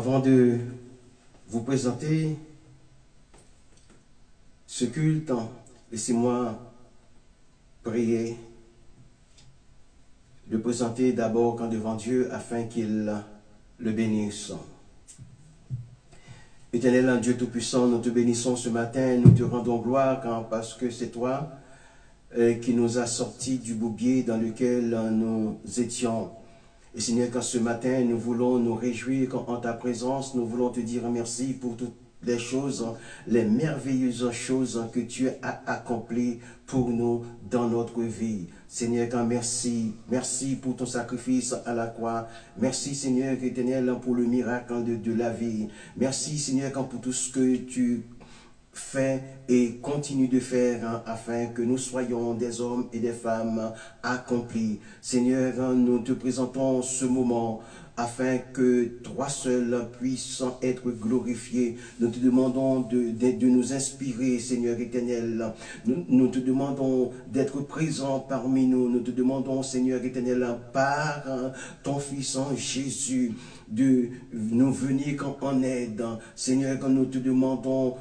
Avant de vous présenter ce culte, laissez-moi prier, le présenter d'abord devant Dieu afin qu'il le bénisse. Éternel Dieu Tout-Puissant, nous te bénissons ce matin, nous te rendons gloire parce que c'est toi qui nous as sortis du bourbier dans lequel nous étions. Et Seigneur, quand ce matin, nous voulons nous réjouir en ta présence, nous voulons te dire merci pour toutes les choses, les merveilleuses choses que tu as accomplies pour nous dans notre vie. Seigneur, merci. Merci pour ton sacrifice à la croix. Merci, Seigneur éternel, pour le miracle de la vie. Merci, Seigneur, pour tout ce que tu fais et continue de faire afin que nous soyons des hommes et des femmes accomplis. Seigneur, nous te présentons ce moment afin que toi seul puisses être glorifié. Nous te demandons de nous inspirer, Seigneur éternel. Nous te demandons d'être présent parmi nous. Nous te demandons, Seigneur éternel, par ton Fils Jésus, de nous venir en aide. Seigneur, nous te demandons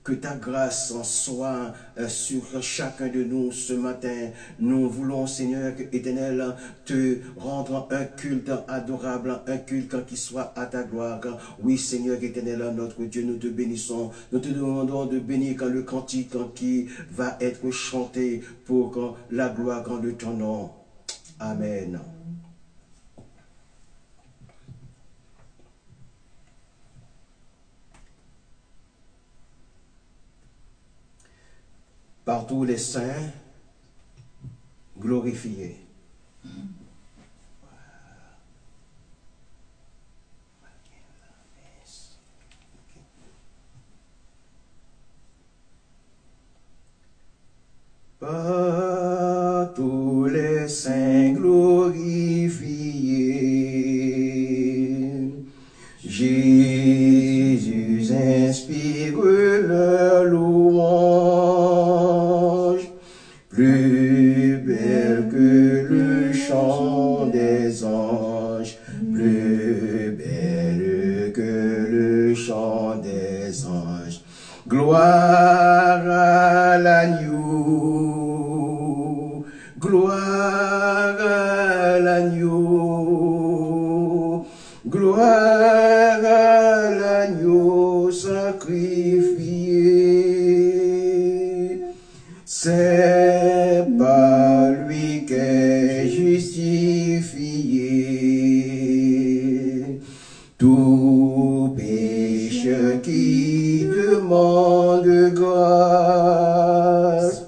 que ta grâce soit sur chacun de nous ce matin. Nous voulons, Seigneur éternel, te rendre un culte adorable, un culte qui soit à ta gloire. Oui, Seigneur éternel, notre Dieu, nous te bénissons. Nous te demandons de bénir le cantique qui va être chanté pour la gloire de ton nom. Amen. Par tous les saints glorifiés. Par tous les saints glorifiés, Jésus inspire leur louange, plus belle que le chant des anges, plus belle que le chant des anges. Gloire à l'agneau, gloire à l'agneau, gloire à l'agneau sacrifié. C'est par lui qu'est justifié tout péché qui demande grâce.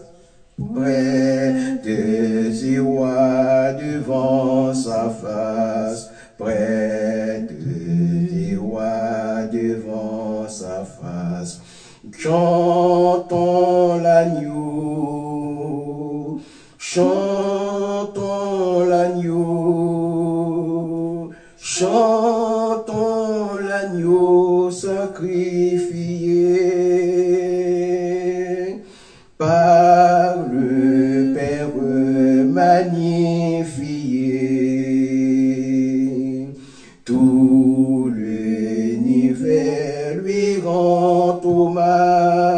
Prête et roi devant sa face, prête et roi devant sa face. Chantons l'agneau, chantons l'agneau, chantons l'agneau sacrifié par le Père magnifié. Tout l'univers lui rend hommage.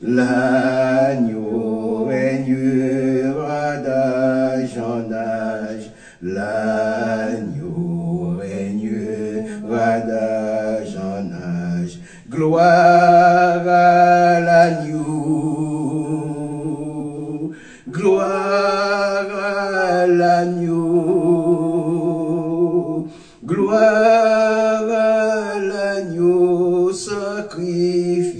L'agneau régnera d'âge en âge. L'agneau régnera d'âge en âge. Gloire à l'agneau. Gloire à l'agneau. Gloire à l'agneau sacrifié.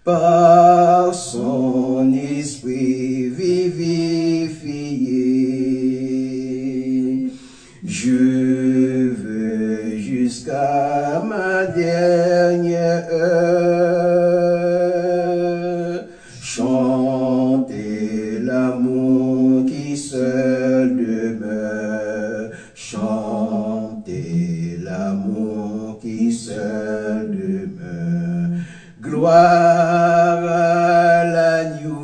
Par son esprit vivifié, je veux jusqu'à ma dernière heure chanter l'amour qui seul demeure, chanter l'amour qui seul demeure. Gloire à l'agneau,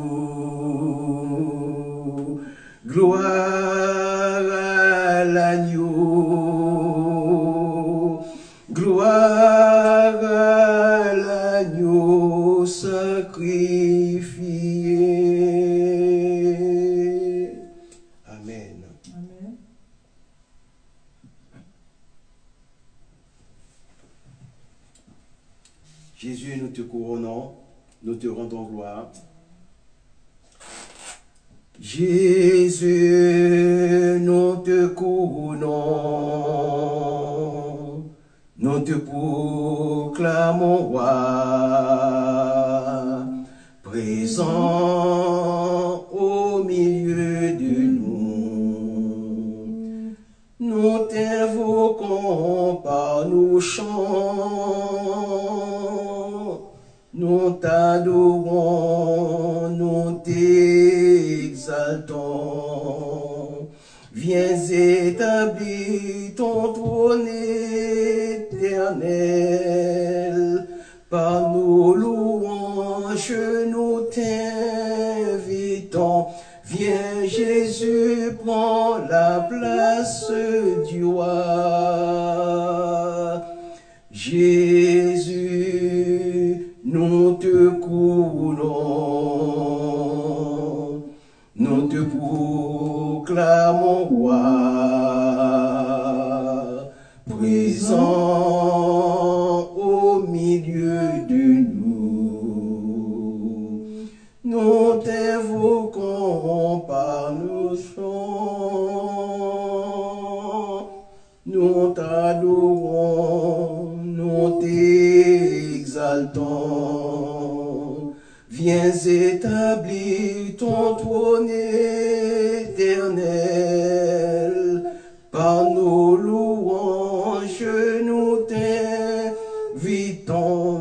gloire à l'agneau. Amen. Jésus, nous te couronnons, nous te rendons gloire. Jésus, nous te couronnons, nous te proclamons roi, présent au milieu de nous. Nous t'invoquons par nos chants, nous t'adorons, nous t'exaltons. Viens établir ton trône éternel, par nos louanges nous t'invitons. Viens Jésus, prends la place du roi. Jésus, nous te couronnons, nous te proclamons roi, présent au milieu de nous. Nous t'invoquons par nos chants, nous t'adorons, nous t'exaltons. Viens établir ton trône éternel, par nos louanges nous t'invitons.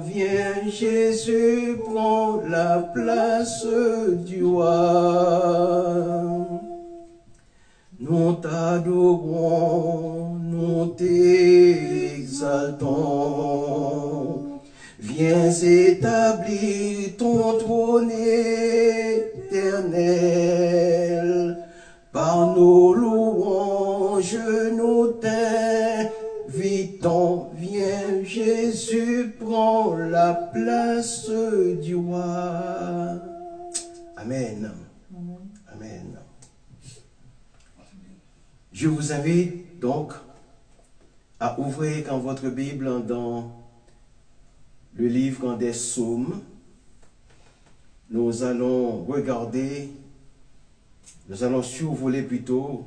Viens Jésus, prends la place du roi. Nous t'adorons, nous t'exaltons. Viens établir ton trône éternel. Par nos louanges nous t'invitons. Viens Jésus, prends la place du roi. Amen. Amen. Je vous invite donc à ouvrir dans votre Bible dans le livre des Psaumes. Nous allons survoler plutôt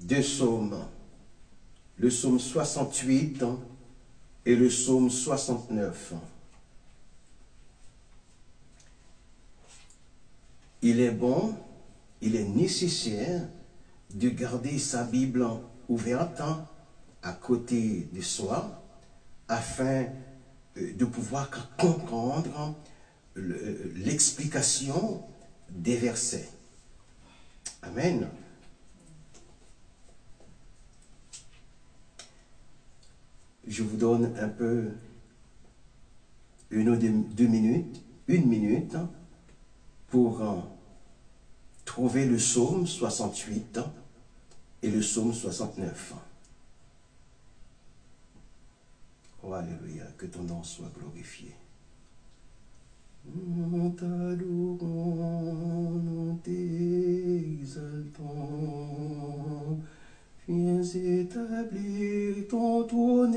deux psaumes, le psaume 68 et le psaume 69. Il est bon, il est nécessaire de garder sa Bible ouverte à côté de soi afin de pouvoir comprendre l'explication des versets. Amen. Je vous donne un peu une minute pour trouver le psaume 68 et le psaume 69. Oh, alléluia, que ton nom soit glorifié. Nous t'adorons, nous t'exaltons. Viens établir ton trône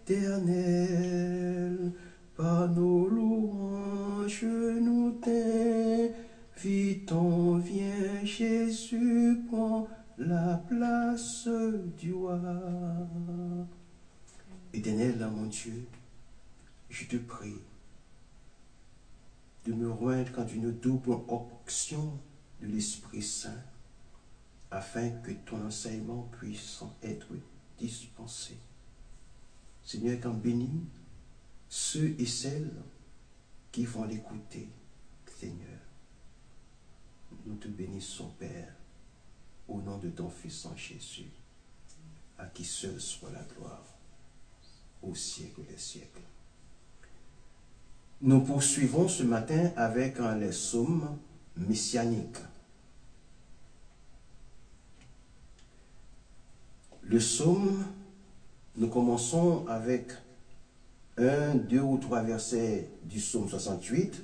éternel. Par nos louanges nous t'invitons. Viens Jésus, prends la place du roi. Éternel, mon Dieu, je te prie de me joindre quand une double onction de l'Esprit Saint, afin que ton enseignement puisse être dispensé. Seigneur, quand bénis ceux et celles qui vont l'écouter, Seigneur. Nous te bénissons, Père, au nom de ton Fils en Jésus, à qui seul soit la gloire au siècle des siècles. Nous poursuivons ce matin avec les psaumes messianiques. Le psaume, nous commençons avec 1, 2 ou 3 versets du psaume 68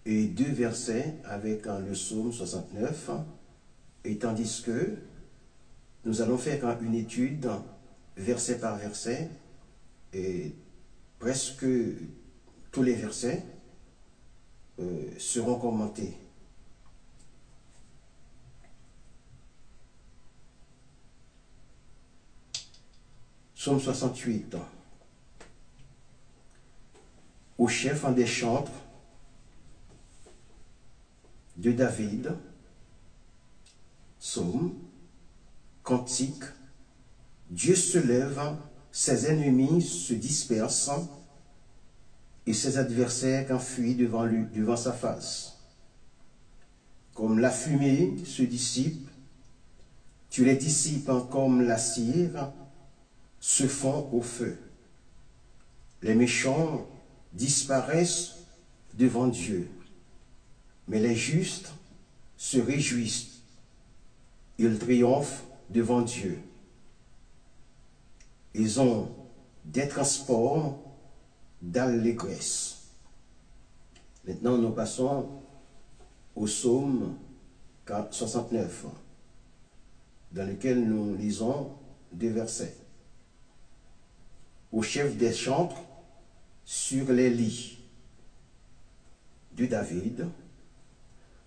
et 2 versets avec le psaume 69 Et tandis que nous allons faire une étude verset par verset, et presque tous les versets seront commentés. Psaume 68. Au chef des chantres de David, psaume, cantique, Dieu se lève, ses ennemis se dispersent, et ses adversaires enfuient devant sa face. Comme la fumée se dissipe, tu les dissipes comme la cire se fond au feu. Les méchants disparaissent devant Dieu, mais les justes se réjouissent. Ils triomphent devant Dieu. Ils ont des transports d'allégresse. Maintenant, nous passons au psaume 69, dans lequel nous lisons deux versets. Au chef des chantres, sur les lits de David,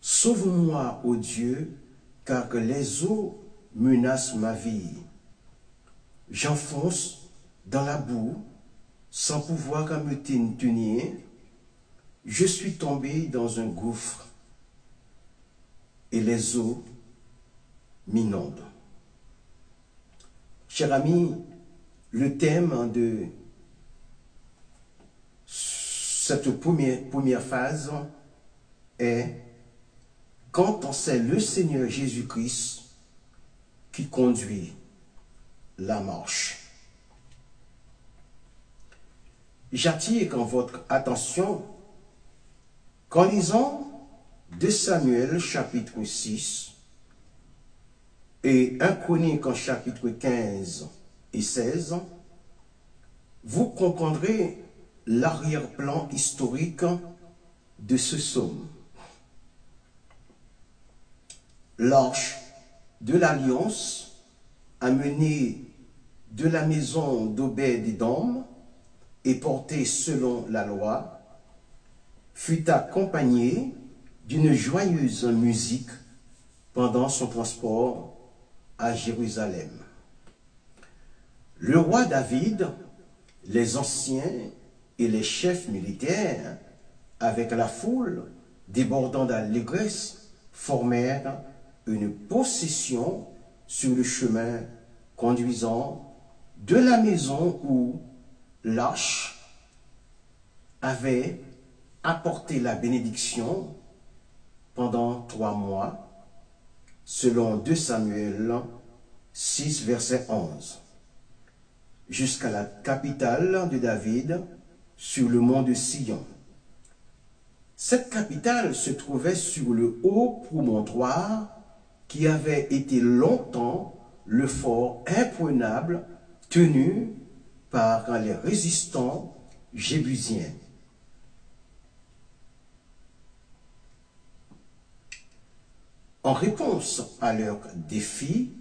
sauve-moi, ô Dieu, car que les eaux menacent ma vie. J'enfonce dans la boue, sans pouvoir me tenir. Je suis tombé dans un gouffre, et les eaux m'inondent. Chers amis, le thème de cette première phase est « Quand c'est le Seigneur Jésus-Christ qui conduit la marche ». J'attire votre attention qu'en lisant 2 Samuel chapitre 6 et 1 Chronique en chapitre 15 et 16, vous comprendrez l'arrière-plan historique de ce psaume. L'arche de l'Alliance, amenée de la maison d'Obed-Édom et portée selon la loi, fut accompagnée d'une joyeuse musique pendant son transport à Jérusalem. Le roi David, les anciens et les chefs militaires, avec la foule débordant d'allégresse, formèrent une procession sur le chemin conduisant de la maison où l'arche avait apporté la bénédiction pendant 3 mois, selon 2 Samuel 6, verset 11, jusqu'à la capitale de David, sur le mont de Sion. Cette capitale se trouvait sur le haut promontoire qui avait été longtemps le fort imprenable tenu par les résistants jébusiens. En réponse à leur défi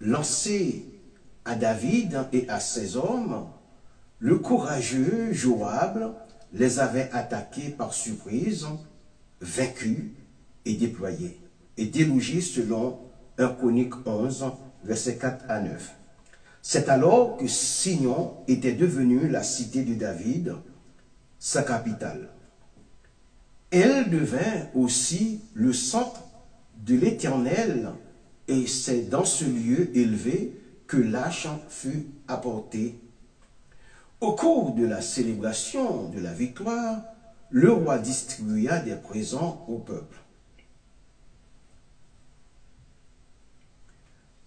lancé à David et à ses hommes, le courageux Joab les avait attaqués par surprise, vaincus et déployés, et délogés selon 1 Chronique 11, versets 4 à 9. C'est alors que Sion était devenue la cité de David, sa capitale. Elle devint aussi le centre de l'Éternel, et c'est dans ce lieu élevé que l'arche fut apportée. Au cours de la célébration de la victoire, le roi distribua des présents au peuple.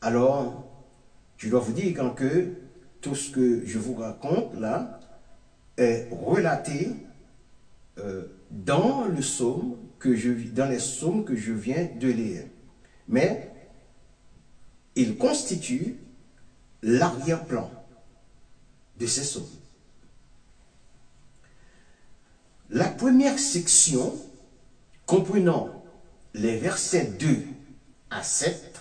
Alors, je dois vous dire que tout ce que je vous raconte là est relaté dans les psaumes que je viens de lire. Mais il constitue l'arrière-plan de ces psaumes. La première section, comprenant les versets 2 à 7,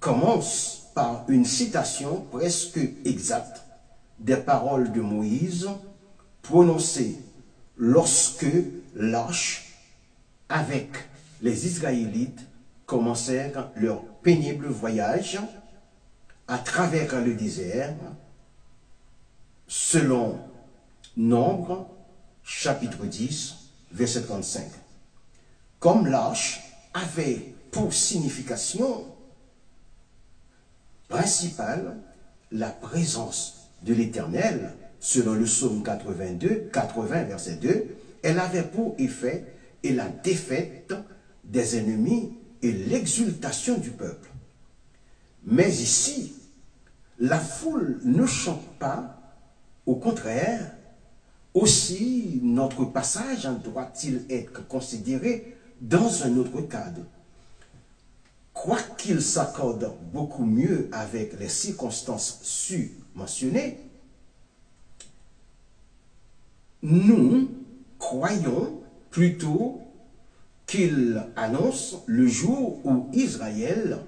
commence par une citation presque exacte des paroles de Moïse prononcées lorsque l'arche avec les Israélites commencèrent leur pénible voyage à travers le désert, selon Nombre, chapitre 10, verset 35. Comme l'arche avait pour signification principale la présence de l'Éternel, selon le psaume 80, verset 2, elle avait pour effet et la défaite des ennemis et l'exultation du peuple. Mais ici, la foule ne chante pas, au contraire. Aussi, notre passage doit-il être considéré dans un autre cadre. Quoiqu'il s'accorde beaucoup mieux avec les circonstances mentionnées, nous croyons plutôt qu'il annonce le jour où Israël,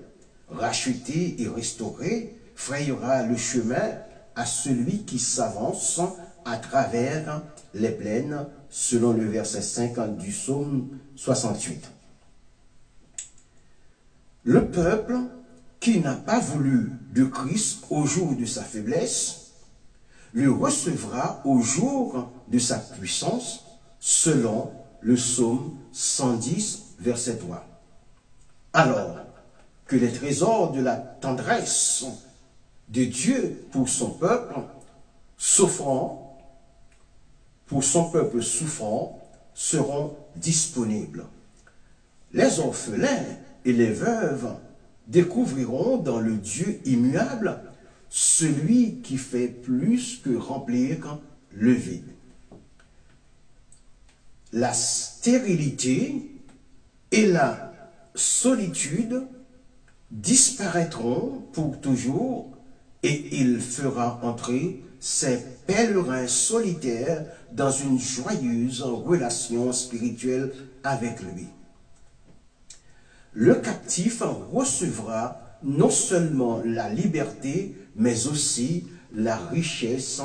racheté et restauré, frayera le chemin à celui qui s'avance à travers les plaines, selon le verset 5 du psaume 68. Le peuple qui n'a pas voulu de Christ au jour de sa faiblesse, le recevra au jour de sa puissance, selon le psaume 110, verset 3. Alors que les trésors de la tendresse de Dieu pour son peuple souffrant, seront disponibles. Les orphelins et les veuves découvriront dans le Dieu immuable celui qui fait plus que remplir le vide. La stérilité et la solitude disparaîtront pour toujours et il fera entrer ces pèlerins solitaires dans une joyeuse relation spirituelle avec lui. Le captif recevra non seulement la liberté, mais aussi la richesse.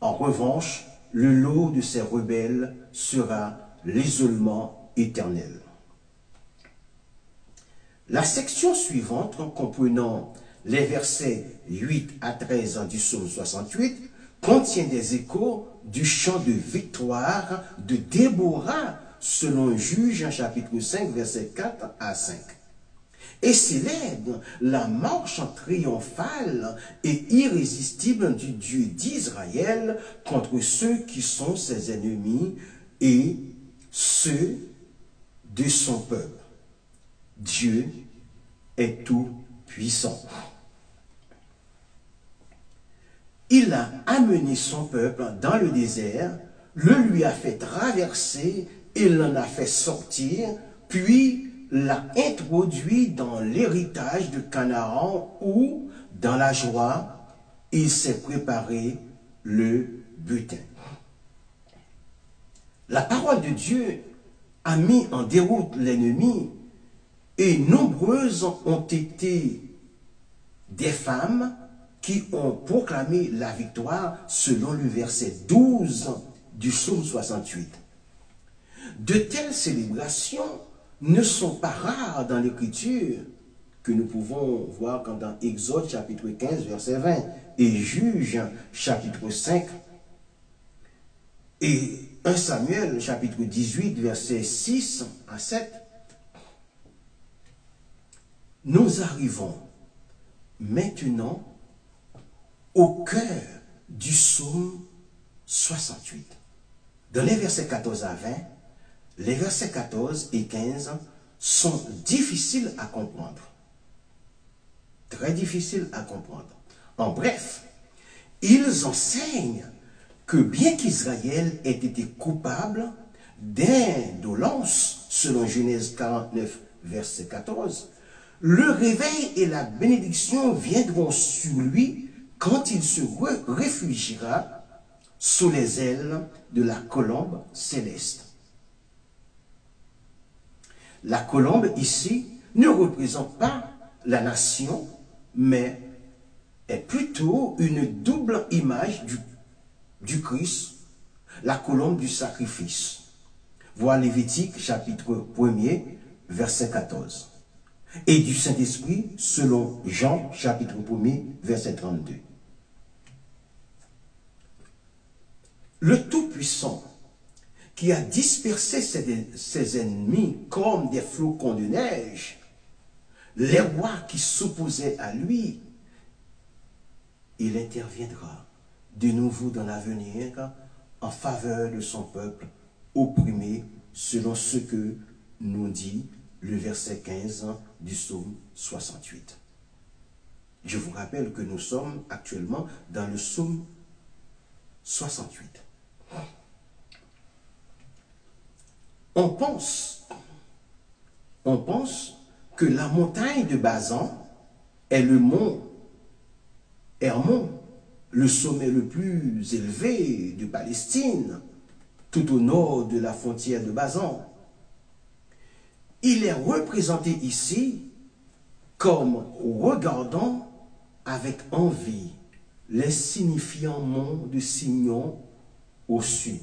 En revanche, le lot de ces rebelles sera l'isolement éternel. La section suivante, comprenant les versets 8 à 13 du psaume 68, contient des échos du chant de victoire de Déborah, selon Juges, chapitre 5, versets 4 à 5. Et célèbre la marche triomphale et irrésistible du Dieu d'Israël contre ceux qui sont ses ennemis et ceux de son peuple. Dieu est tout puissant. Il a amené son peuple dans le désert, le lui a fait traverser et l'en a fait sortir, puis l'a introduit dans l'héritage de Canaan où, dans la joie, il s'est préparé le butin. La parole de Dieu a mis en déroute l'ennemi et nombreuses ont été des femmes qui ont proclamé la victoire selon le verset 12 du psaume 68. De telles célébrations ne sont pas rares dans l'Écriture, que nous pouvons voir comme dans Exode chapitre 15 verset 20 et Juges chapitre 5 et 1 Samuel chapitre 18 verset 6 à 7. Nous arrivons maintenant au cœur du psaume 68. Dans les versets 14 à 20, les versets 14 et 15 sont difficiles à comprendre. Très difficiles à comprendre. En bref, ils enseignent que bien qu'Israël ait été coupable d'indolence, selon Genèse 49, verset 14, le réveil et la bénédiction viendront sur lui quand il se réfugiera sous les ailes de la colombe céleste. La colombe ici ne représente pas la nation, mais est plutôt une double image du Christ, la colombe du sacrifice. Voir Lévitique chapitre 1er, verset 14. Et du Saint-Esprit selon Jean chapitre 1er, verset 32. Le Tout-Puissant, qui a dispersé ses ennemis comme des flocons de neige, les rois qui s'opposaient à lui, il interviendra de nouveau dans l'avenir en faveur de son peuple opprimé, selon ce que nous dit le verset 15 du psaume 68. Je vous rappelle que nous sommes actuellement dans le psaume 68. On pense que la montagne de Bazan est le mont Hermon, le sommet le plus élevé de Palestine, tout au nord de la frontière de Bazan. Il est représenté ici comme regardant avec envie l'insignifiant mont de Signon au sud,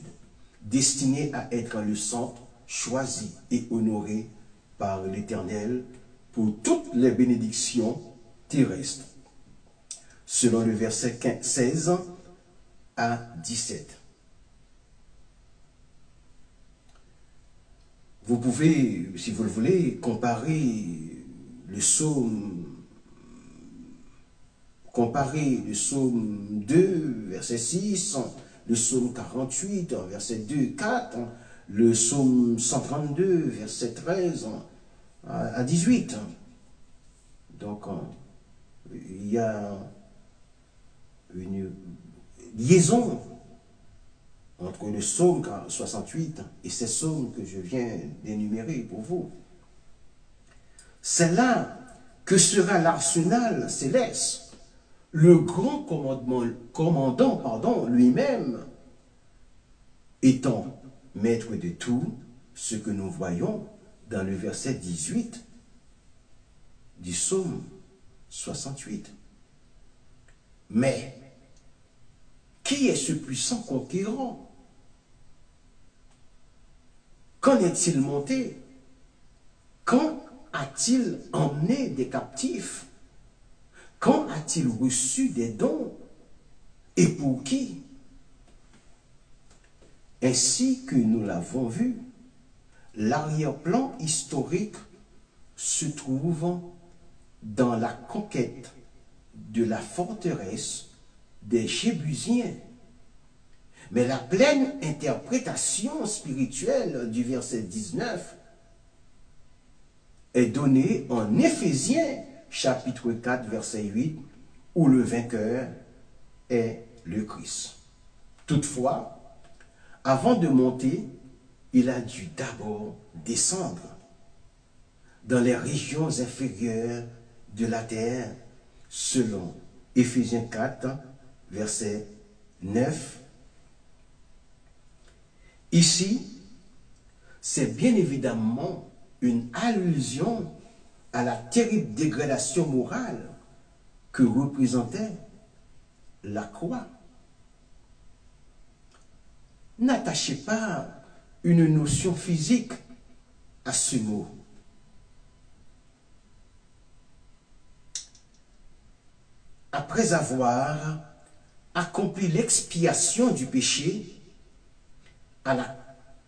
destiné à être le centre choisi et honoré par l'Éternel pour toutes les bénédictions terrestres, selon le verset 16 à 17. Vous pouvez, si vous le voulez, comparer le psaume 2, verset 6, le psaume 48, verset 2, 4, le psaume 132, verset 13 à 18. Donc, il y a une liaison entre le psaume 68 et ces psaumes que je viens d'énumérer pour vous. C'est là que sera l'arsenal céleste, le grand commandant lui-même, étant maître de tout ce que nous voyons dans le verset 18 du psaume 68. Mais, qui est ce puissant conquérant? Qu'en est-il monté? Quand a-t-il emmené des captifs? Quand a-t-il reçu des dons? Et pour qui? Ainsi que nous l'avons vu, l'arrière-plan historique se trouve dans la conquête de la forteresse des Jébusiens. Mais la pleine interprétation spirituelle du verset 19 est donnée en Éphésiens chapitre 4 verset 8, où le vainqueur est le Christ. Toutefois, avant de monter, il a dû d'abord descendre dans les régions inférieures de la terre, selon Éphésiens 4 verset 9. Ici, c'est bien évidemment une allusion à la terrible dégradation morale que représentait la croix. N'attachez pas une notion physique à ce mot. Après avoir accompli l'expiation du péché, à la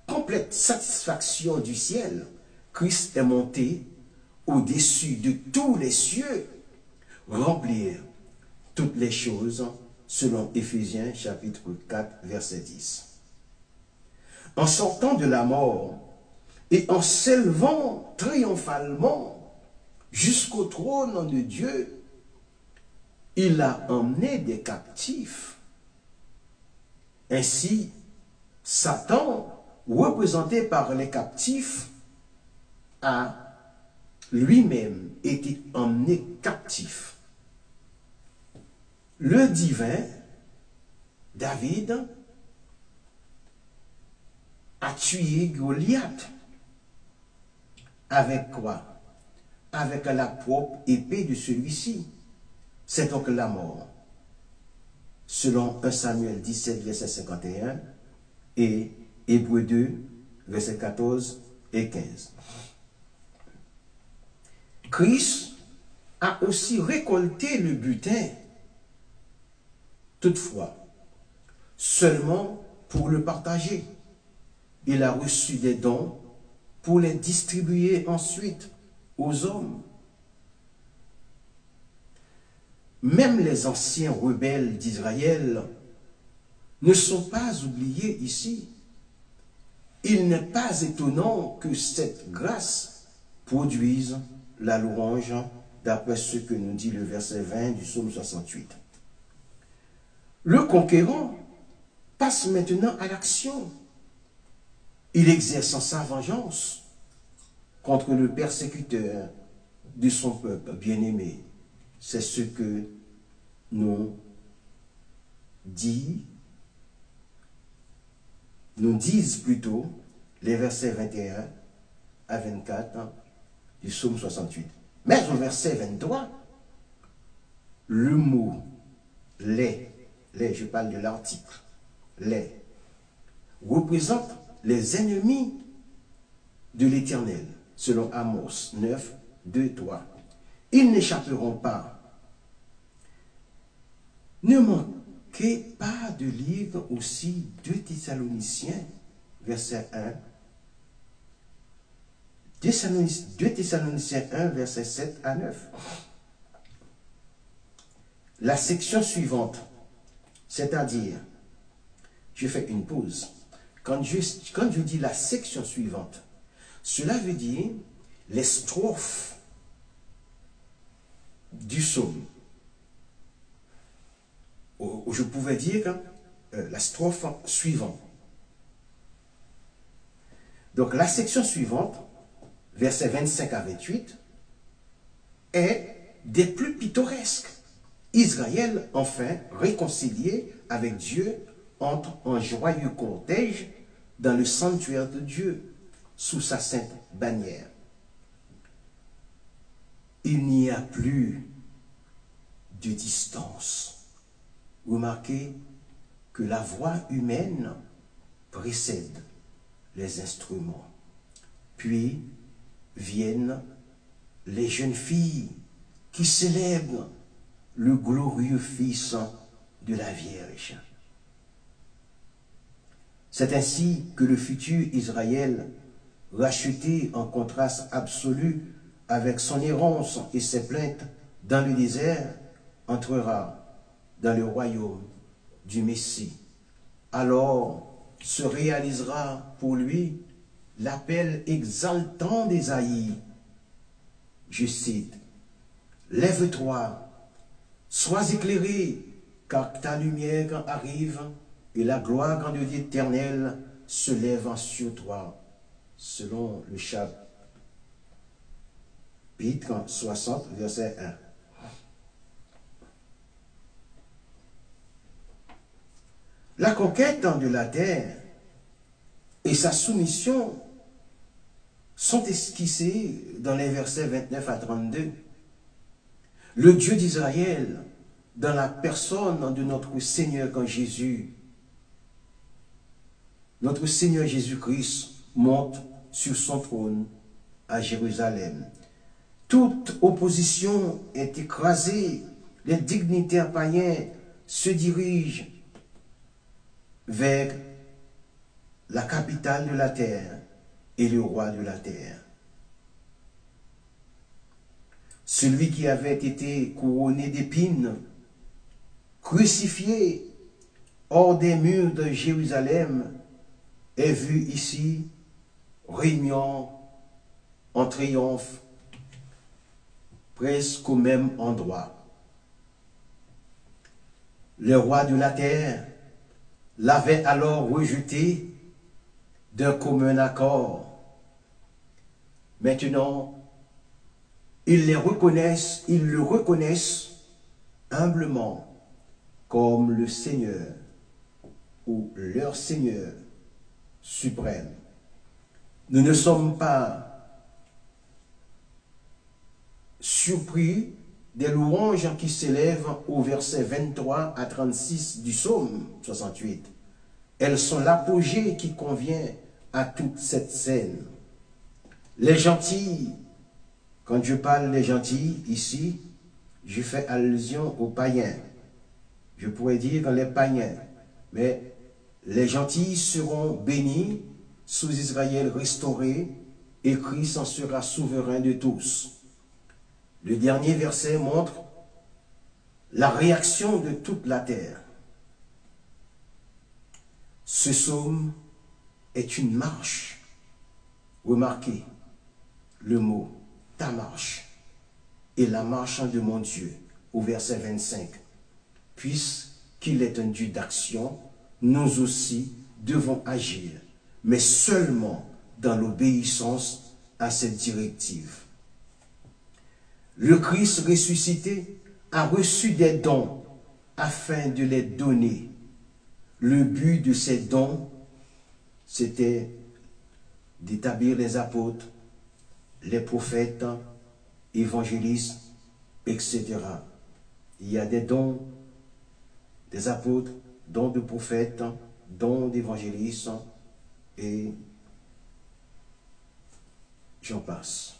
complète satisfaction du ciel, Christ est monté au-dessus de tous les cieux, remplir toutes les choses, selon Éphésiens chapitre 4, verset 10. En sortant de la mort et en s'élevant triomphalement jusqu'au trône de Dieu, il a emmené des captifs. Ainsi, Satan, représenté par les captifs, a lui-même été emmené captif. Le divin, David, a tué Goliath. Avec quoi? avec la propre épée de celui-ci. C'est donc la mort. Selon 1 Samuel 17, verset 51 et Hébreux 2, verset 14 et 15. Christ a aussi récolté le butin, toutefois, seulement pour le partager. Il a reçu des dons pour les distribuer ensuite aux hommes. Même les anciens rebelles d'Israël ne sont pas oubliés ici. Il n'est pas étonnant que cette grâce produise la louange, d'après ce que nous dit le verset 20 du psaume 68. Le conquérant passe maintenant à l'action. Il exerce sa vengeance contre le persécuteur de son peuple bien-aimé. C'est ce que nous disent plutôt les versets 21 à 24 du psaume 68. Mais au verset 23, le mot « les », je parle de l'article, « les », représente les ennemis de l'Éternel, selon Amos 9, 2, 3. Ils n'échapperont pas. Ne manquez pas de lire aussi 2 Thessaloniciens, verset 1. 2 Thessaloniciens 1, verset 7 à 9. La section suivante, c'est-à-dire, je fais une pause. Quand je dis la section suivante, cela veut dire les strophes du psaume. Je pouvais dire la strophe suivante. Donc la section suivante, versets 25 à 28, est des plus pittoresques. Israël, enfin, réconcilié avec Dieu, entre en joyeux cortège dans le sanctuaire de Dieu, sous sa sainte bannière. Il n'y a plus de distance. Remarquez que la voix humaine précède les instruments. Puis viennent les jeunes filles qui célèbrent le glorieux Fils de la Vierge. C'est ainsi que le futur Israël, racheté en contraste absolu avec son errance et ses plaintes dans le désert, entrera dans le royaume du Messie. Alors se réalisera pour lui l'appel exaltant d'Ésaïe. Je cite, « Lève-toi, sois éclairé, car ta lumière arrive et la gloire de l'Éternel se lève sur toi. » Selon le chapitre 60, verset 1. La conquête de la terre et sa soumission sont esquissées dans les versets 29 à 32. Le Dieu d'Israël, dans la personne de notre Seigneur quand Jésus, notre Seigneur Jésus-Christ, monte sur son trône à Jérusalem. Toute opposition est écrasée, les dignitaires païens se dirigent vers la capitale de la terre et le roi de la terre. Celui qui avait été couronné d'épines, crucifié hors des murs de Jérusalem, est vu ici, régnant en triomphe, presque au même endroit. Le roi de la terre l'avait alors rejeté d'un commun accord. Maintenant, ils le reconnaissent humblement comme le Seigneur ou leur Seigneur suprême. Nous ne sommes pas surpris des louanges qui s'élèvent au verset 23 à 36 du psaume 68. Elles sont l'apogée qui convient à toute cette scène. Les gentils, quand je parle des gentils ici, je fais allusion aux païens. Je pourrais dire les païens, mais les gentils seront bénis, sous Israël restauré, et Christ en sera souverain de tous. Le dernier verset montre la réaction de toute la terre. Ce psaume est une marche. Remarquez le mot « ta marche » et la marche de mon Dieu au verset 25. Puisqu'il est un Dieu d'action, nous aussi devons agir, mais seulement dans l'obéissance à cette directive. Le Christ ressuscité a reçu des dons afin de les donner. Le but de ces dons, c'était d'établir les apôtres, les prophètes, évangélistes, etc. Il y a des dons des apôtres, dons de prophètes, dons d'évangélistes, et j'en passe.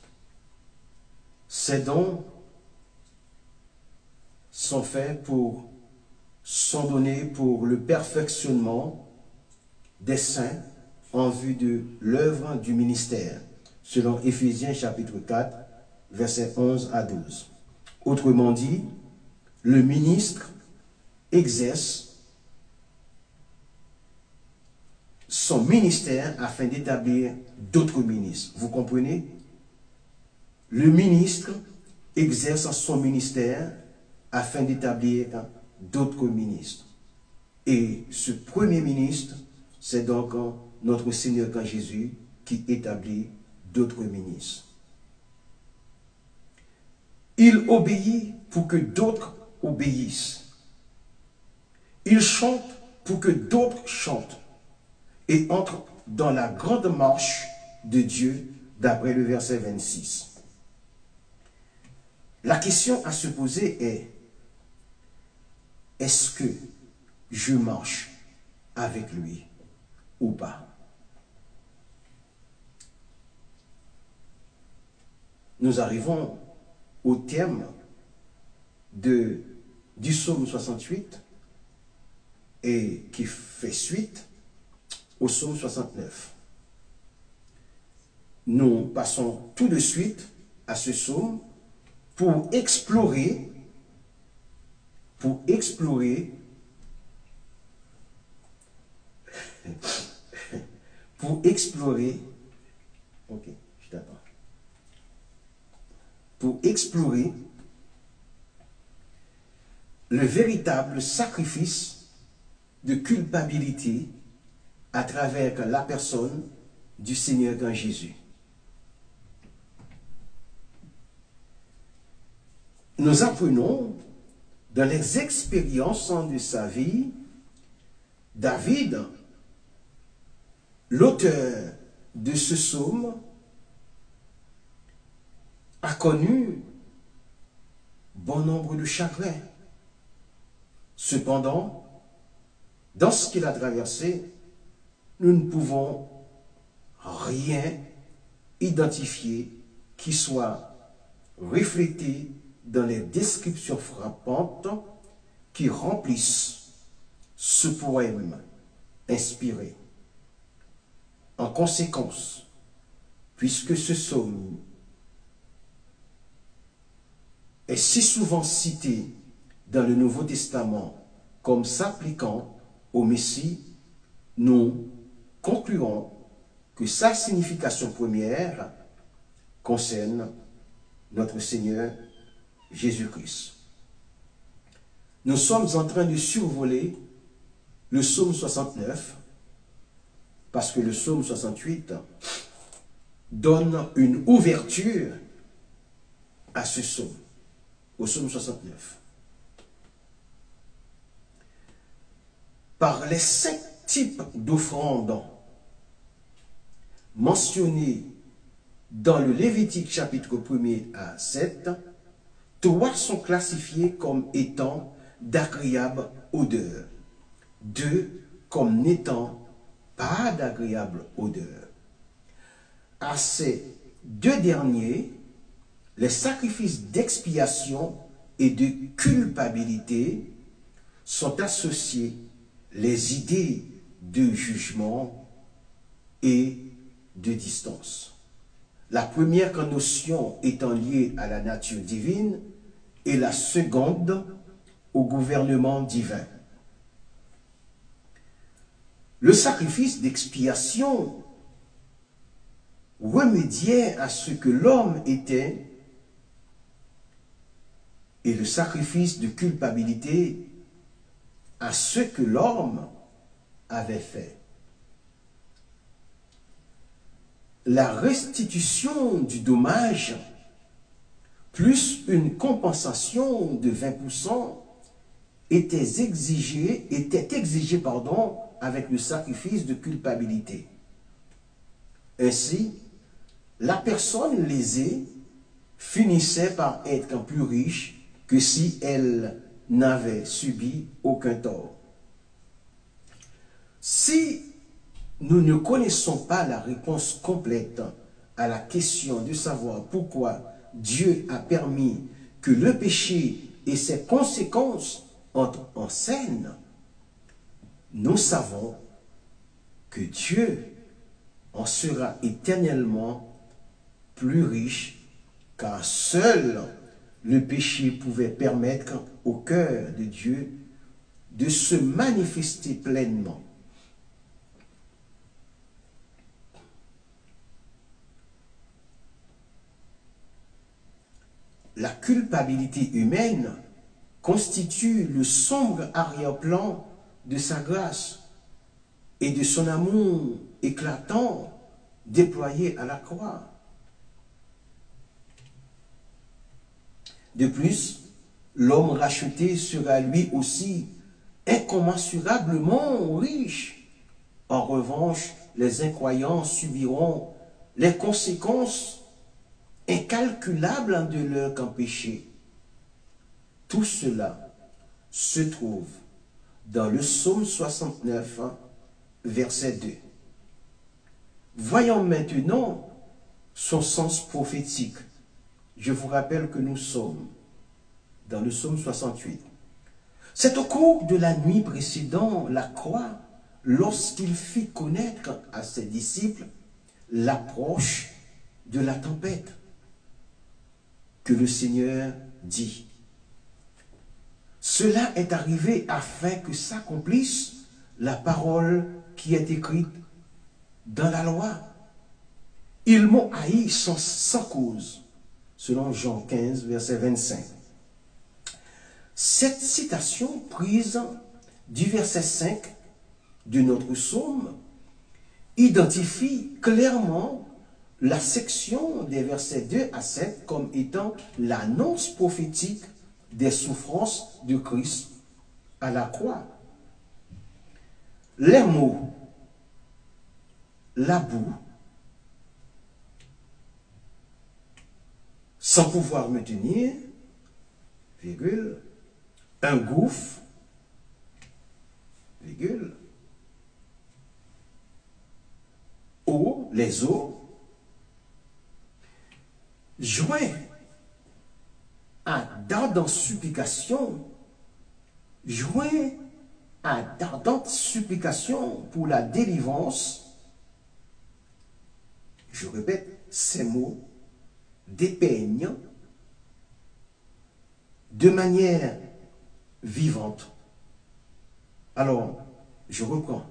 Ces dons sont donnés pour le perfectionnement des saints en vue de l'œuvre du ministère, selon Éphésiens chapitre 4, versets 11 à 12. Autrement dit, le ministre exerce son ministère afin d'établir d'autres ministres. Vous comprenez? Le ministre exerce son ministère afin d'établir d'autres ministres. Et ce premier ministre, c'est donc notre Seigneur Jésus qui établit d'autres ministres. Il obéit pour que d'autres obéissent. Il chante pour que d'autres chantent et entre dans la grande marche de Dieu d'après le verset 26. La question à se poser est, est-ce que je marche avec lui ou pas? Nous arrivons au terme du psaume 68 et qui fait suite au psaume 69. Nous passons tout de suite à ce psaume pour explorer le véritable sacrifice de culpabilité à travers la personne du Seigneur Jésus. Nous apprenons dans les expériences de sa vie, David, l'auteur de ce psaume, a connu bon nombre de chagrins. Cependant, dans ce qu'il a traversé, nous ne pouvons rien identifier qui soit reflété dans les descriptions frappantes qui remplissent ce poème inspiré. En conséquence, puisque ce psaume est si souvent cité dans le Nouveau Testament comme s'appliquant au Messie, nous concluons que sa signification première concerne notre Seigneur Jésus-Christ. Nous sommes en train de survoler le psaume 69 parce que le psaume 68 donne une ouverture à ce psaume, au psaume 69. Par les 5 types d'offrandes mentionnés dans le Lévitique chapitre 1er à 7, 3 sont classifiés comme étant d'agréable odeur. 2 comme n'étant pas d'agréable odeur. À ces 2 derniers, les sacrifices d'expiation et de culpabilité sont associés les idées de jugement et de distance. La première notion étant liée à la nature divine et la seconde au gouvernement divin. Le sacrifice d'expiation remédiait à ce que l'homme était et le sacrifice de culpabilité à ce que l'homme avait fait. La restitution du dommage plus une compensation de 20% était exigée avec le sacrifice de culpabilité. Ainsi, la personne lésée finissait par être plus riche que si elle n'avait subi aucun tort. Si nous ne connaissons pas la réponse complète à la question de savoir pourquoi Dieu a permis que le péché et ses conséquences entrent en scène, nous savons que Dieu en sera éternellement plus riche, car seul le péché pouvait permettre au cœur de Dieu de se manifester pleinement. La culpabilité humaine constitue le sombre arrière-plan de sa grâce et de son amour éclatant déployé à la croix. De plus, l'homme racheté sera lui aussi incommensurablement riche. En revanche, les incroyants subiront les conséquences incalculables de leur péché. Tout cela se trouve dans le psaume 69, verset 2. Voyons maintenant son sens prophétique. Je vous rappelle que nous sommes dans le psaume 68. C'est au cours de la nuit précédant la croix, lorsqu'il fit connaître à ses disciples l'approche de la tempête, que le Seigneur dit: cela est arrivé afin que s'accomplisse la parole qui est écrite dans la loi. Ils m'ont haï sans cause, selon Jean 15, verset 25. Cette citation prise du verset 5 de notre psaume identifie clairement la section des versets 2 à 7 comme étant l'annonce prophétique des souffrances de Christ à la croix. Les mots « la boue »,« sans pouvoir me tenir », virgule, « un gouffre », virgule, « eau », les eaux, joint à d'ardentes supplications, pour la délivrance, je répète ces mots, dépeignent de manière vivante. Alors, je reprends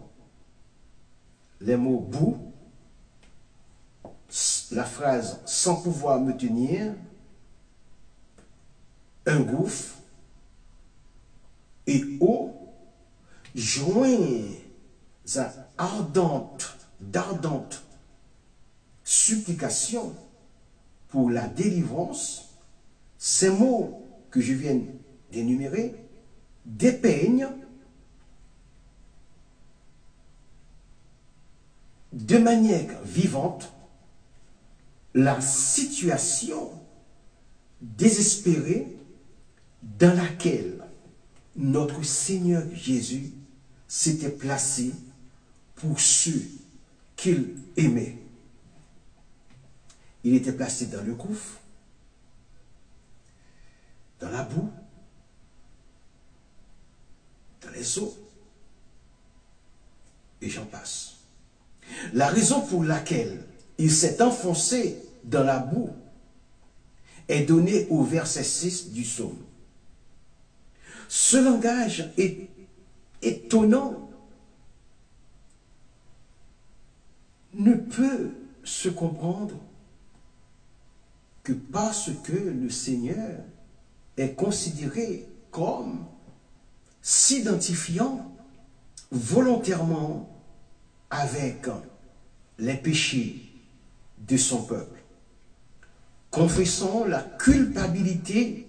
les mots boue, la phrase sans pouvoir me tenir, un gouffre et eau, joints à d'ardentes supplications pour la délivrance. Ces mots que je viens d'énumérer dépeignent de manière vivante la situation désespérée dans laquelle notre Seigneur Jésus s'était placé pour ceux qu'il aimait. Il était placé dans le gouffre, dans la boue, dans les eaux, et j'en passe. La raison pour laquelle il s'est enfoncé dans la boue est donnée au verset 6 du psaume. Ce langage est étonnant, ne peut se comprendre que parce que le Seigneur est considéré comme s'identifiant volontairement avec les péchés de son peuple, confessant la culpabilité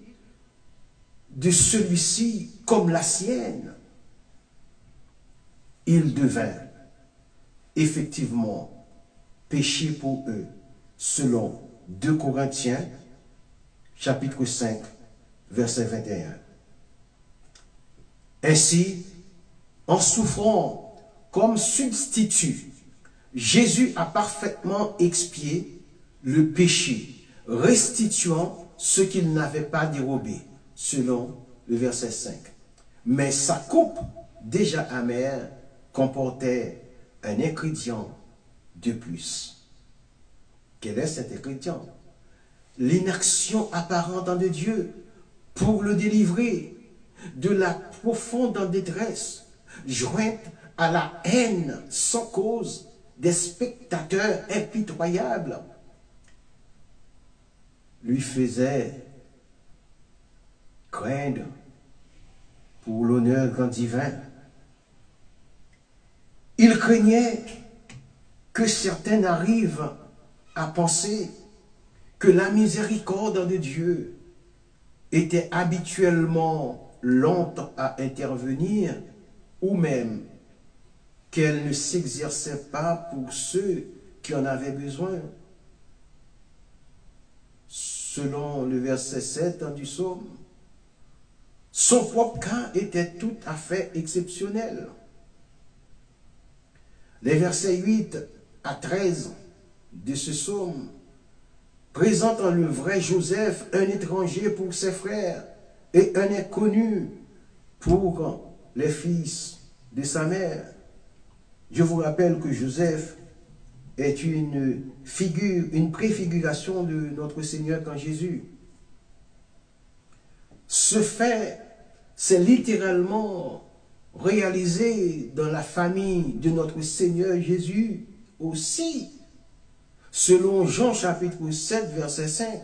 de celui-ci comme la sienne. Il devint effectivement péché pour eux, selon 2 Corinthiens, chapitre 5, verset 21. Ainsi, en souffrant comme substitut, Jésus a parfaitement expié le péché, restituant ce qu'il n'avait pas dérobé, selon le verset 5. Mais sa coupe, déjà amère, comportait un ingrédient de plus. Quel est cet ingrédient? L'inaction apparente de Dieu pour le délivrer de la profonde détresse, jointe à la haine sans cause des spectateurs impitoyables, lui faisait craindre pour l'honneur grand divin. Il craignait que certains arrivent à penser que la miséricorde de Dieu était habituellement lente à intervenir, ou même qu'elle ne s'exerçait pas pour ceux qui en avaient besoin. Selon le verset 7 du psaume, son propre cas était tout à fait exceptionnel. Les versets 8 à 13 de ce psaume présentent le vrai Joseph, un étranger pour ses frères et un inconnu pour les fils de sa mère. Je vous rappelle que Joseph est une figure, une préfiguration de notre Seigneur quand Jésus. Ce fait s'est littéralement réalisé dans la famille de notre Seigneur Jésus aussi, selon Jean chapitre 7, verset 5.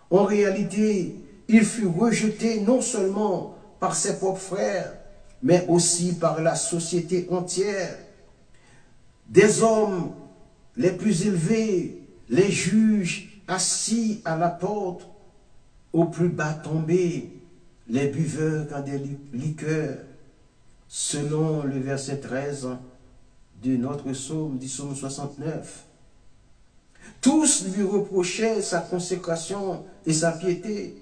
En réalité, il fut rejeté non seulement par ses propres frères, mais aussi par la société entière. Des hommes les plus élevés, les juges assis à la porte, au plus bas tombés, les buveurs des liqueurs, selon le verset 13 de notre psaume, du psaume 69. Tous lui reprochaient sa consécration et sa piété.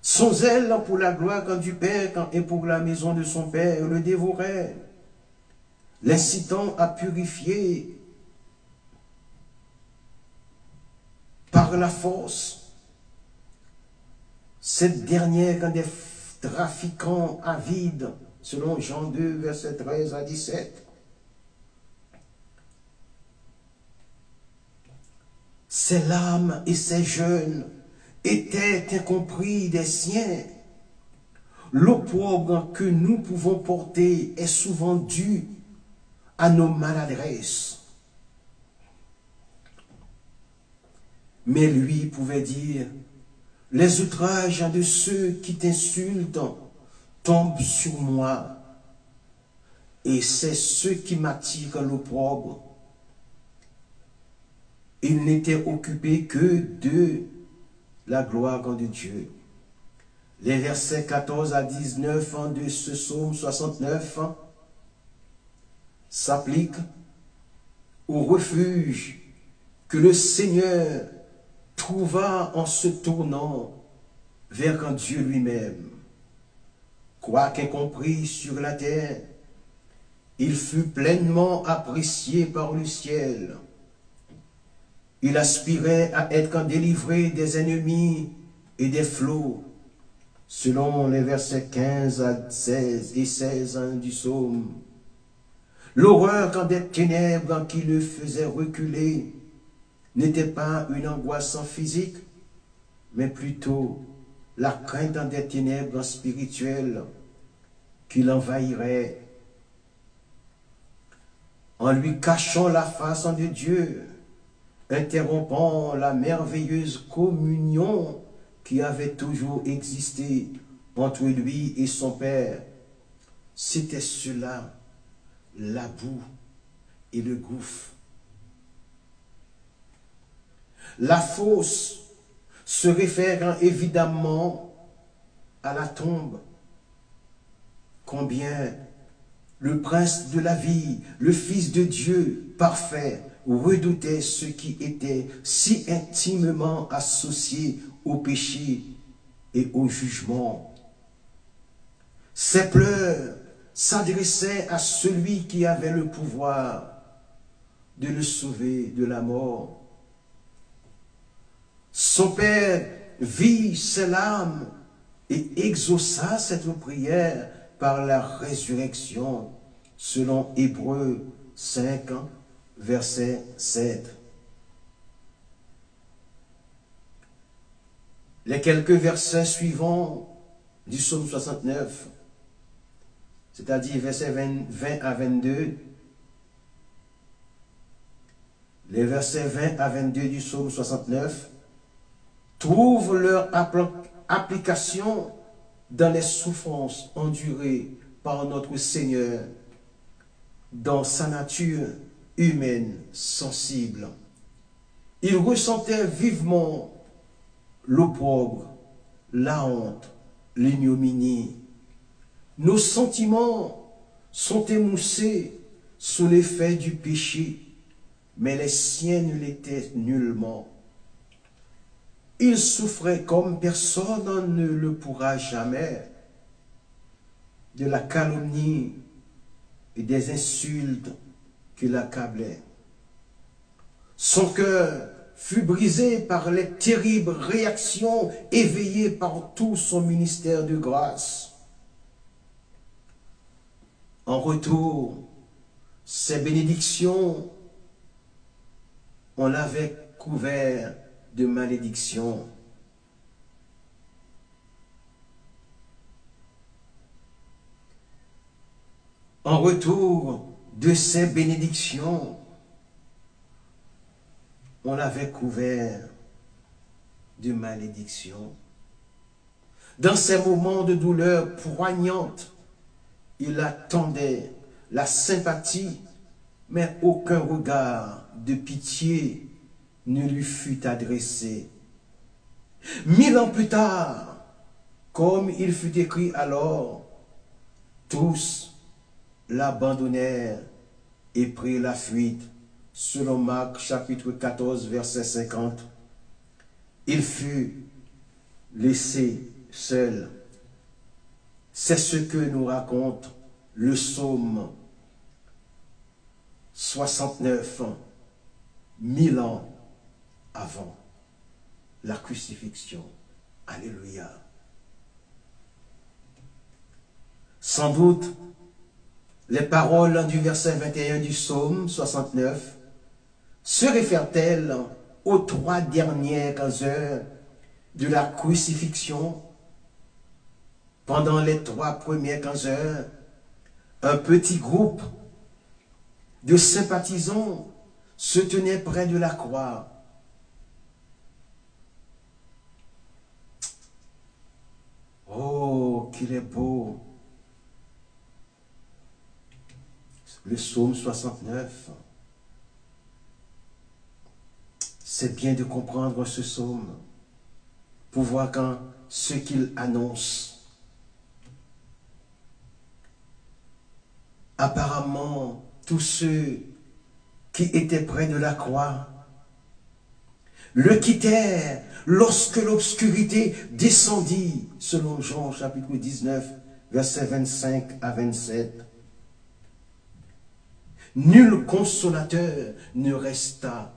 Son zèle pour la gloire du Père et pour la maison de son Père le dévorait, l'incitant à purifier par la force cette dernière des trafiquants avides, selon Jean 2, verset 13 à 17. Ses larmes et ses jeûnes étaient incompris des siens. L'opprobre que nous pouvons porter est souvent dû à nos maladresses. Mais lui pouvait dire, les outrages de ceux qui t'insultent tombent sur moi, et c'est ce qui m'attire l'opprobre. Il n'était occupé que de la gloire de Dieu. Les versets 14 à 19 de ce psaume 69 s'appliquent au refuge que le Seigneur trouva en se tournant vers Dieu lui-même. Quoiqu'incompris sur la terre, il fut pleinement apprécié par le ciel. Il aspirait à être délivré des ennemis et des flots, selon les versets 15 à 16 et 16 du psaume. L'horreur quand des ténèbres qui le faisaient reculer n'était pas une angoisse physique, mais plutôt la crainte des ténèbres spirituelles qui l'envahirait. En lui cachant la face de Dieu, interrompant la merveilleuse communion qui avait toujours existé entre lui et son Père, c'était cela, la boue et le gouffre. La fosse se réfère évidemment à la tombe. Combien le prince de la vie, le Fils de Dieu parfait, redoutait ce qui était si intimement associé au péché et au jugement. Ses pleurs s'adressaient à celui qui avait le pouvoir de le sauver de la mort. Son Père vit ses larmes et exauça cette prière par la résurrection, selon Hébreux 5, verset 7. Les quelques versets suivants du psaume 69, c'est-à-dire versets 20 à 22, les versets 20 à 22 du psaume 69 trouvent leur application dans les souffrances endurées par notre Seigneur dans sa nature humaine sensible. Il ressentait vivement l'opprobre, la honte, l'ignominie. Nos sentiments sont émoussés sous l'effet du péché, mais les siens ne l'étaient nullement. Il souffrait comme personne ne le pourra jamais de la calomnie et des insultes qui l'accablaient. Son cœur fut brisé par les terribles réactions éveillées par tout son ministère de grâce. En retour, ses bénédictions, on l'avait couvert de malédiction. En retour de ces bénédictions, on l'avait couvert de malédiction. Dans ces moments de douleur poignante, il attendait la sympathie, mais aucun regard de pitié ne lui fut adressé. 1000 ans plus tard, comme il fut écrit alors, tous l'abandonnèrent et prirent la fuite. Selon Marc chapitre 14, verset 50, il fut laissé seul. C'est ce que nous raconte le psaume 69, 1000 ans avant la crucifixion. Alléluia. Sans doute, les paroles du verset 21 du psaume 69 se réfèrent-elles aux 3 dernières heures de la crucifixion? Pendant les 3 premières heures, un petit groupe de sympathisants se tenait près de la croix. Oh, qu'il est beau! Le psaume 69. C'est bien de comprendre ce psaume pour voir quand ce qu'il annonce. Apparemment, tous ceux qui étaient près de la croix le quittèrent lorsque l'obscurité descendit, selon Jean chapitre 19, versets 25 à 27, nul consolateur ne resta.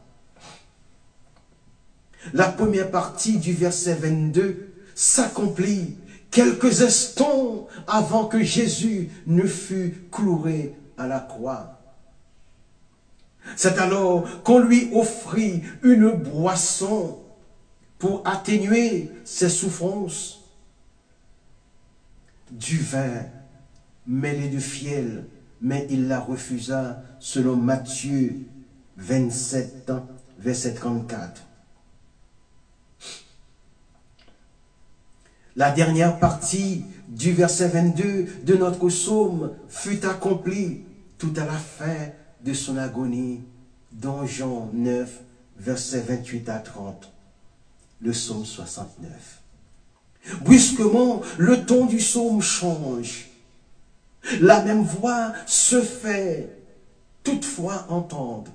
La première partie du verset 22 s'accomplit quelques instants avant que Jésus ne fût cloué à la croix. C'est alors qu'on lui offrit une boisson pour atténuer ses souffrances, du vin mêlé de fiel, mais il la refusa selon Matthieu 27, verset 34. La dernière partie du verset 22 de notre psaume fut accomplie tout à la fin de son agonie, dans Jean 9, verset 28 à 30, le psaume 69. Brusquement, le ton du psaume change. La même voix se fait toutefois entendre.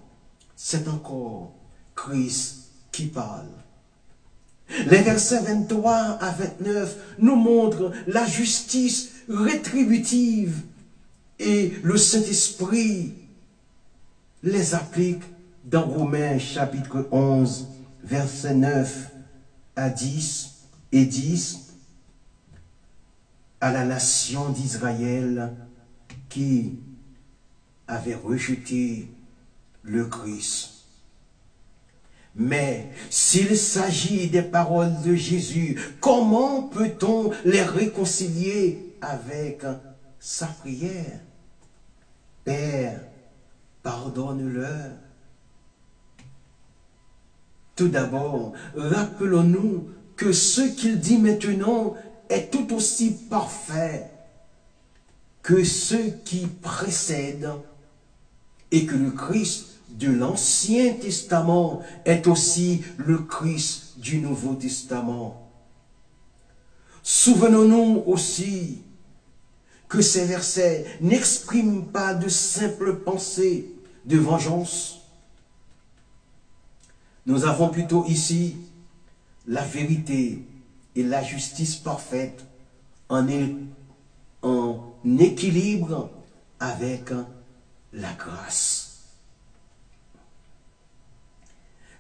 C'est encore Christ qui parle. Les versets 23 à 29 nous montrent la justice rétributive et le Saint-Esprit les applique dans Romains chapitre 11, versets 9 à 10 et 10 à la nation d'Israël qui avait rejeté le Christ. Mais s'il s'agit des paroles de Jésus, comment peut-on les réconcilier avec sa prière? Père, pardonne-leur. Tout d'abord, rappelons-nous que ce qu'il dit maintenant est tout aussi parfait que ceux qui précèdent et que le Christ de l'Ancien Testament est aussi le Christ du Nouveau Testament. Souvenons-nous aussi que ces versets n'expriment pas de simples pensées de vengeance. Nous avons plutôt ici la vérité et la justice parfaite en équilibre avec la grâce.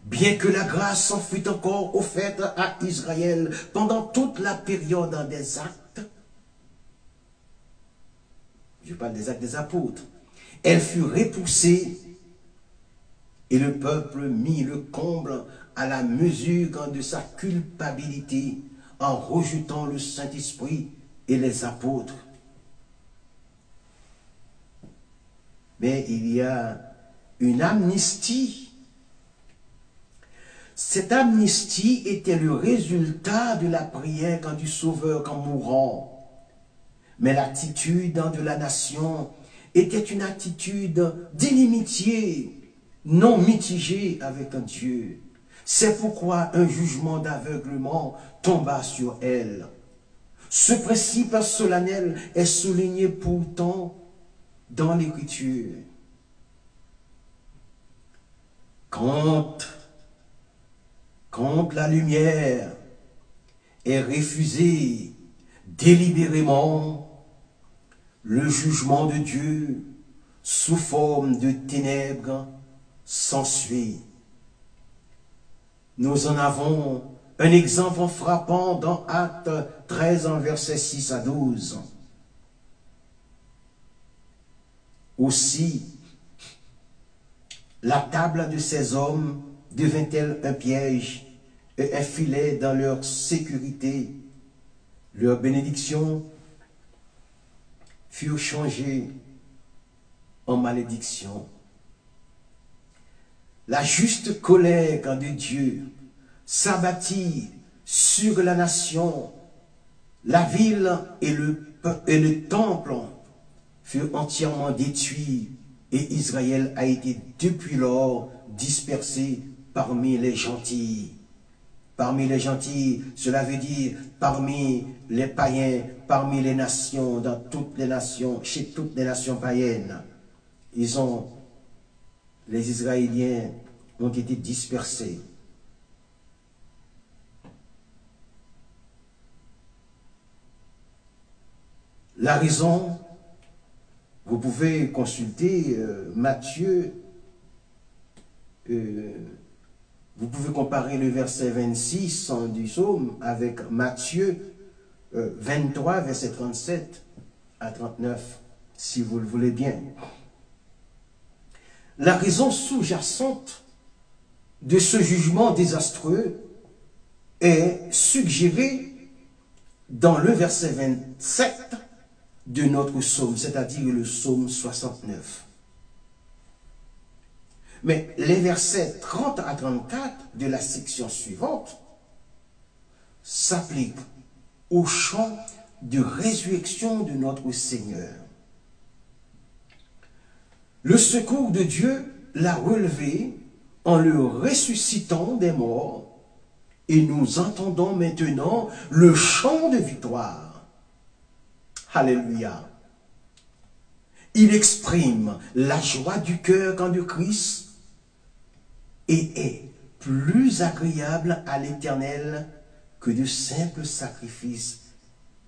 Bien que la grâce en fût encore offerte à Israël pendant toute la période des actes, je parle des actes des apôtres, elle fut repoussée et le peuple mit le comble à la mesure de sa culpabilité en rejetant le Saint-Esprit et les apôtres. Mais il y a une amnistie. Cette amnistie était le résultat de la prière du Sauveur en mourant. Mais l'attitude de la nation était une attitude d'inimitié, non mitigée avec Dieu. C'est pourquoi un jugement d'aveuglement tomba sur elle. Ce principe solennel est souligné pourtant dans l'Écriture. Quand la lumière est refusée délibérément, le jugement de Dieu sous forme de ténèbres s'ensuit. Nous en avons un exemple frappant dans Actes 13, versets 6 à 12. Aussi, la table de ces hommes devint-elle un piège et un filet dans leur sécurité. Leurs bénédictions furent changées en malédiction. La juste colère de Dieu s'abattit sur la nation. La ville et le temple furent entièrement détruits et Israël a été depuis lors dispersé parmi les gentils. Parmi les gentils, cela veut dire parmi les païens, parmi les nations, dans toutes les nations, chez toutes les nations païennes. Les Israéliens ont été dispersés. La raison, vous pouvez consulter Matthieu, vous pouvez comparer le verset 26 du psaume avec Matthieu 23, verset 37 à 39, si vous le voulez bien. La raison sous-jacente de ce jugement désastreux est suggérée dans le verset 27 de notre psaume, c'est-à-dire le psaume 69. Mais les versets 30 à 34 de la section suivante s'appliquent au chant de résurrection de notre Seigneur. Le secours de Dieu l'a relevé en le ressuscitant des morts, et nous entendons maintenant le chant de victoire. Alléluia. Il exprime la joie du cœur quand le Christ et est plus agréable à l'Éternel que de simples sacrifices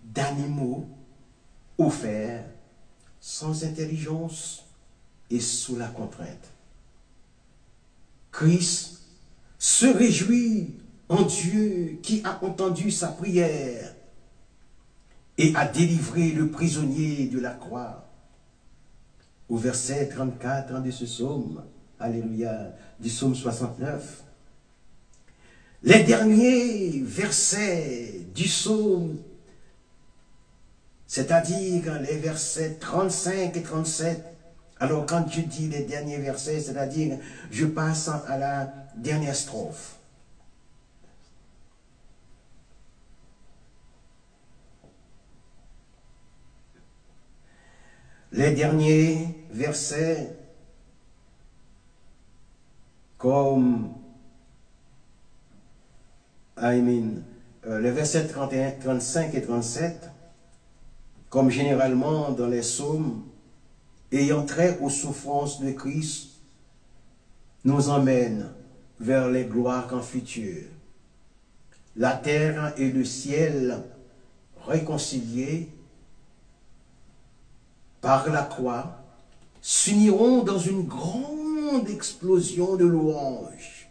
d'animaux offerts sans intelligence et sous la contrainte. Christ se réjouit en Dieu qui a entendu sa prière et a délivré le prisonnier de la croix. Au verset 34 de ce psaume, alléluia, du psaume 69. Les derniers versets du psaume, c'est-à-dire les versets 35 et 37, alors quand je dis les derniers versets, c'est-à-dire je passe à la dernière strophe. Les derniers versets, comme les versets 31, 35 et 37, comme généralement dans les psaumes, ayant trait aux souffrances de Christ, nous emmènent vers les gloires en futur. La terre et le ciel réconciliés par la croix s'uniront dans une grande explosion de louanges.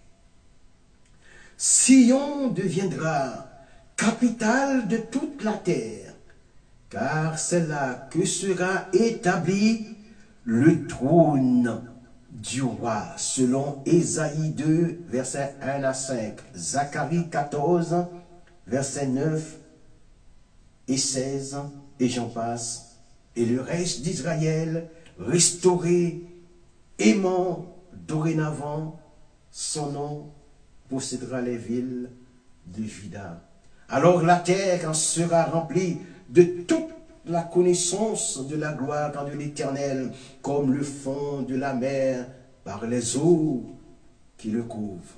Sion deviendra capitale de toute la terre, car c'est là que sera établi le trône du roi, selon Ésaïe 2, versets 1 à 5, Zacharie 14, versets 9 et 16, et j'en passe, et le reste d'Israël, restauré, aimant dorénavant son nom, possédera les villes de Juda. Alors la terre en sera remplie de toute la connaissance de la gloire de l'Éternel, comme le fond de la mer par les eaux qui le couvrent.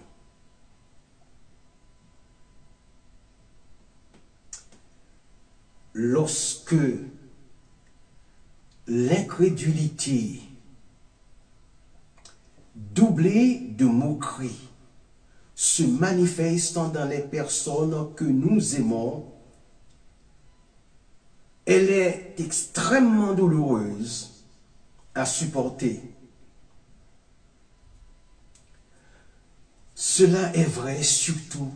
Lorsque l'incrédulité, doublée de moquerie, se manifeste dans les personnes que nous aimons, elle est extrêmement douloureuse à supporter. Cela est vrai surtout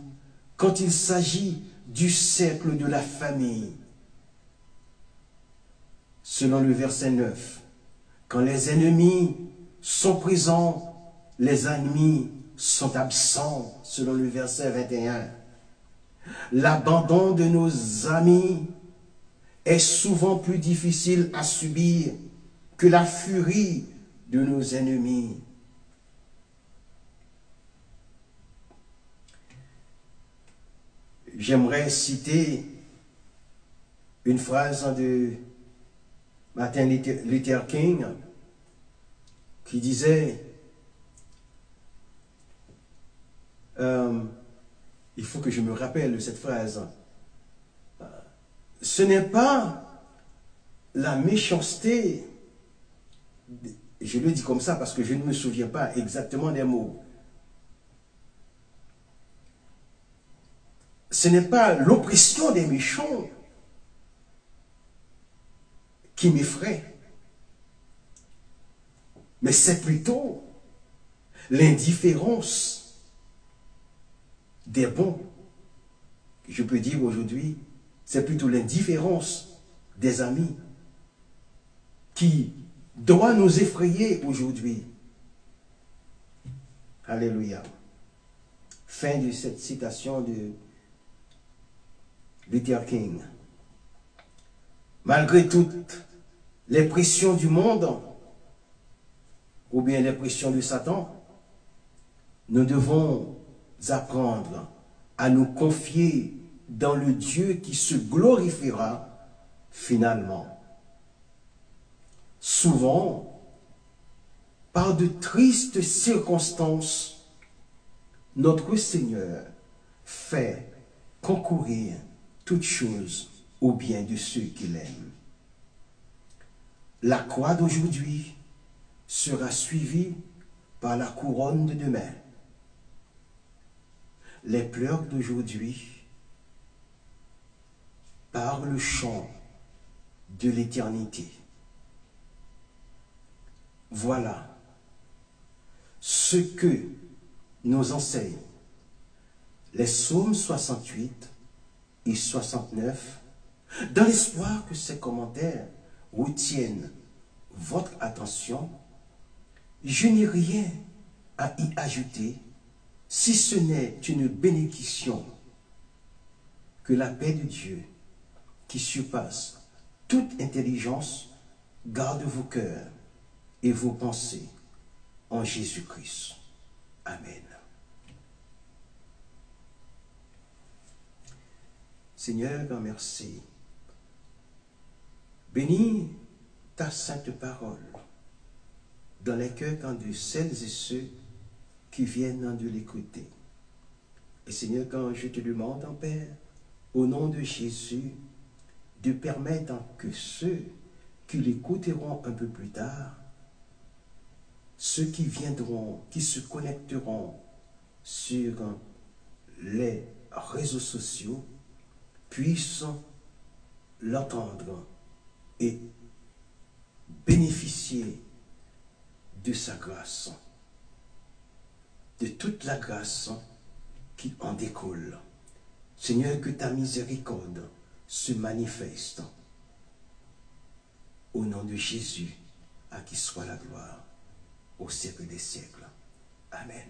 quand il s'agit du cercle de la famille. Selon le verset 9, quand les ennemis sont présents, les ennemis sont absents, selon le verset 21. L'abandon de nos amis est souvent plus difficile à subir que la furie de nos ennemis. J'aimerais citer une phrase de Martin Luther King qui disait il faut que je me rappelle de cette phrase. Ce n'est pas la méchanceté, je le dis comme ça parce que je ne me souviens pas exactement des mots. Ce n'est pas l'oppression des méchants qui m'effraie, mais c'est plutôt l'indifférence des bons. Je peux dire aujourd'hui, c'est plutôt l'indifférence des amis qui doit nous effrayer aujourd'hui. Alléluia. Fin de cette citation de Luther King. Malgré toutes les pressions du monde, ou bien les pressions de Satan, nous devons apprendre à nous confier dans le Dieu qui se glorifiera finalement. Souvent, par de tristes circonstances, notre Seigneur fait concourir toutes choses au bien de ceux qu'il aime. La croix d'aujourd'hui sera suivie par la couronne de demain. Les pleurs d'aujourd'hui par le chant de l'éternité. Voilà ce que nous enseignent les psaumes 68 et 69, dans l'espoir que ces commentaires retiennent votre attention. Je n'ai rien à y ajouter, si ce n'est une bénédiction. Que la paix de Dieu, qui surpasse toute intelligence, garde vos cœurs et vos pensées en Jésus-Christ. Amen. Seigneur, grand merci. Bénis ta sainte parole dans les cœurs de celles et ceux qui viennent de l'écouter. Et Seigneur, quand je te demande, en Père, au nom de Jésus, de permettre que ceux qui l'écouteront un peu plus tard, ceux qui viendront, qui se connecteront sur les réseaux sociaux, puissent l'entendre et bénéficier de sa grâce, de toute la grâce qui en découle. Seigneur, que ta miséricorde se manifeste. Au nom de Jésus, à qui soit la gloire au siècle des siècles. Amen.